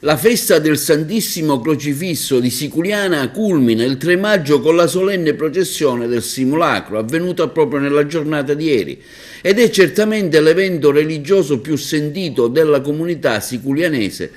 La festa del Santissimo Crocifisso di Siculiana culmina il 3 maggio con la solenne processione del simulacro, avvenuta proprio nella giornata di ieri, ed è certamente l'evento religioso più sentito della comunità siculianese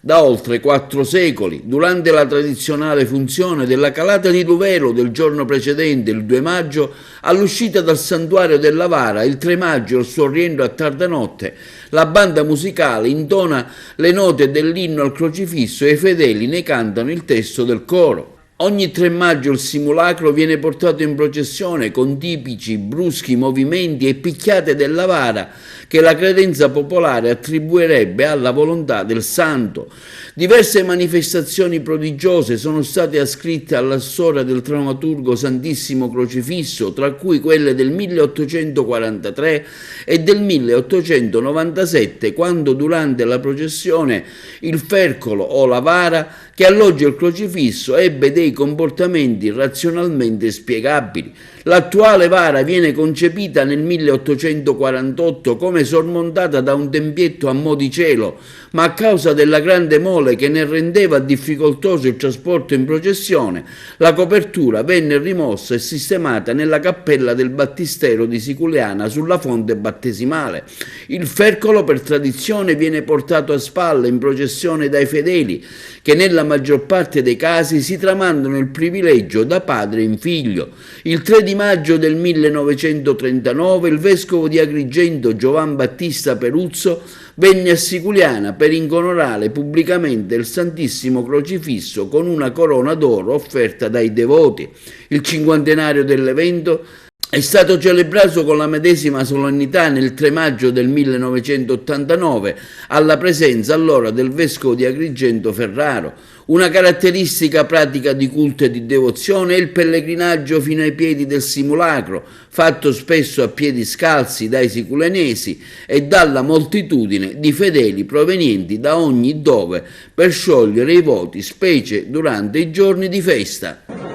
da oltre 4 secoli. Durante la tradizionale funzione della calata di Luvero del giorno precedente, il 2 maggio, all'uscita dal santuario della Vara, il 3 maggio, al suo rientro a tarda notte, la banda musicale intona le note dell'inno al crocifisso e i fedeli ne cantano il testo del coro. Ogni 3 maggio il simulacro viene portato in processione con tipici bruschi movimenti e picchiate della vara che la credenza popolare attribuirebbe alla volontà del santo. Diverse manifestazioni prodigiose sono state ascritte alla storia del drammaturgo Santissimo Crocifisso, tra cui quelle del 1843 e del 1897, quando durante la processione il fercolo o la vara che alloggia il crocifisso ebbe dei comportamenti razionalmente spiegabili. L'attuale vara viene concepita nel 1848 come sormontata da un tempietto a mo' di cielo, ma a causa della grande mole che ne rendeva difficoltoso il trasporto in processione, la copertura venne rimossa e sistemata nella cappella del battistero di Siculiana sulla fonte battesimale. Il fercolo per tradizione viene portato a spalle in processione dai fedeli, che nella maggior parte dei casi si tramandano il privilegio da padre in figlio. Il 3 di maggio del 1939 il vescovo di Agrigento Giovan Battista Peruzzo venne a Siculiana per incoronare pubblicamente il Santissimo Crocifisso con una corona d'oro offerta dai devoti. Il cinquantenario dell'evento è stato celebrato con la medesima solennità nel 3 maggio del 1989 alla presenza allora del vescovo di Agrigento Ferraro. Una caratteristica pratica di culto e di devozione è il pellegrinaggio fino ai piedi del simulacro, fatto spesso a piedi scalzi dai siculenesi e dalla moltitudine di fedeli provenienti da ogni dove per sciogliere i voti, specie durante i giorni di festa.